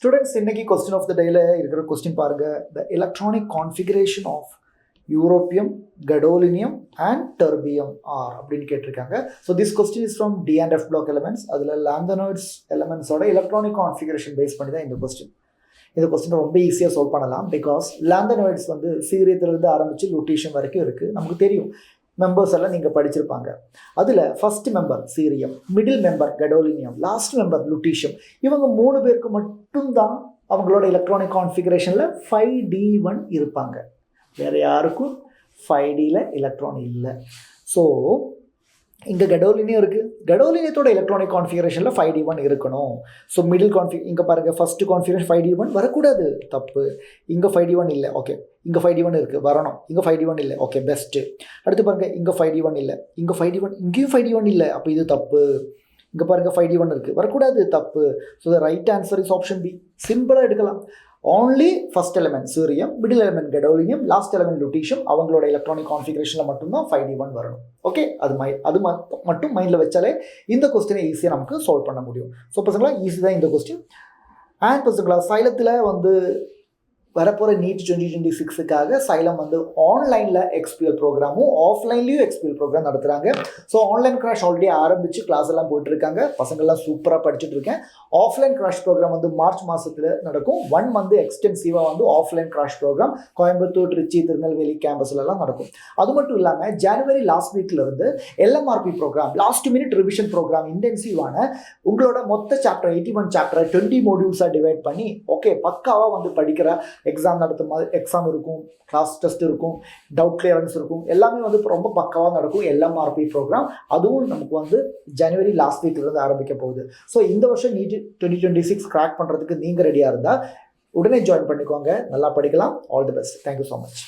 Students, இன்னைக்கு question of the day ல இருக்கிற question பாருங்க. The electronic configuration of Europium, gadolinium and terbium are அப்படின்னு கேட்டிருக்காங்க. So this question is from D and F block elements. அதுல lanthanoids elements ஓட electronic configuration base பண்ணி தான் இந்த question. இந்த கொஸ்டின் ரொம்ப ஈஸியாக சால்வ் பண்ணலாம். பிகாஸ் லாந்தனாய்ட்ஸ் வந்து சீரியத்திலிருந்து ஆரம்பித்து லூட்டீஷியம் வரைக்கும் இருக்குது. நமக்கு தெரியும், மெம்பர்ஸ் எல்லாம் நீங்கள் படிச்சிருப்பாங்க. அதில் first member cerium, middle member gadolinium, last member lutetium. இவங்க 3 பேருக்கு மட்டும்தான் அவங்களோட எலக்ட்ரானிக் கான்ஃபிகரேஷனில் 5D1 இருப்பாங்க. வேறு யாருக்கும் 5Dயில் எலக்ட்ரான் இல்லை. ஸோ இங்கே கடோலினியம் இருக்குது. கடோலினியத்தோட எலக்ட்ரானிக் கான்ஃபிகரேஷனில் 5D1 இருக்கணும். ஸோ மிடில் இங்கே பாருங்கள், ஃபஸ்ட்டு கான்ஃபிகரேஷன் 5D1 வரக்கூடாது, தப்பு. இங்கே 5D1 இல்லை, ஓகே. இங்கே 5D1 இருக்குது, வரணும். இங்கே 5D1 இல்லை, ஓகே, பெஸ்ட்டு. அடுத்து பாருங்கள், இங்கே 5D1 இல்லை, இங்கே 5D1, இங்கேயும் 5D1 இல்லை, அப்போ இது தப்பு. இங்கே பாருங்கள் 5D1 இருக்குது, வரக்கூடாது, தப்பு. So the right answer is option B. சிம்பிளாக எடுக்கலாம். only first element cerium, middle element gadolinium, last element lutetium அவங்களோட எலக்ட்ரானிக் கான்ஃபிகரேஷனில் மட்டும்தான் 5D1 வரணும். ஓகே, அது மட்டும் மைண்டில் வச்சாலே இந்த கொஸ்டினை ஈஸியாக நமக்கு சால்வ் பண்ண முடியும். ஸோ பசங்களா, ஈஸி தான் இந்த கொஸ்டின். அண்ட் பசங்களா, சைலத்தில் வந்து வரப்போகிற நீட் 2026க்காக சைலம் வந்து ஆன்லைனில் எக்ஸ்பிஎல் ப்ரோக்ராமும் ஆஃப்லைன்லேயும் எக்ஸ்பிஎல் ப்ரோக்ராம் நடத்துகிறாங்க. ஸோ ஆன்லைன் கிராஷ் ஆல்ரெடி ஆரம்பித்து கிளாஸ் எல்லாம் போயிட்டுருக்காங்க. பசங்கள்லாம் சூப்பராக படிச்சுட்டு இருக்கேன். ஆஃப்லைன் கிராஷ் ப்ரோக்ராம் வந்து மார்ச் மாதத்தில் நடக்கும். 1 மந்த் எக்ஸ்டென்சிவாக வந்து offline crash program Coimbatore, Trichy, Tirunelveli கேம்பஸ்லலாம் நடக்கும். அது மட்டும் இல்லாமல் ஜனவரி லாஸ்ட் வீக்லேருந்து LMRP program, last minute revision program, இன்டென்சிவான உங்களோட மொத்த சாப்டர் 81 சாப்டரை 20 மாடியூல்ஸாக டிவைட் பண்ணி ஓகே பக்காவாக வந்து படிக்கிற எக்ஸாம் நடத்தும் போது எக்ஸாம் இருக்கும், கிளாஸ் டெஸ்ட் இருக்கும், டவுட் கிளியரன்ஸ் இருக்கும், எல்லாமே வந்து ரொம்ப பக்காவாக நடக்கும். LMRP ப்ரோக்ராம் அதுவும் நமக்கு வந்து ஜனவரி லாஸ்ட் வீக்லேருந்து ஆரம்பிக்க போகுது. ஸோ இந்த வருஷம் நீட் 2026 கிராக் பண்ணுறதுக்கு நீங்கள் ரெடியாக இருந்தால் உடனே ஜாயின் பண்ணிக்கோங்க. நல்லா படிக்கலாம். All the best. Thank you so much.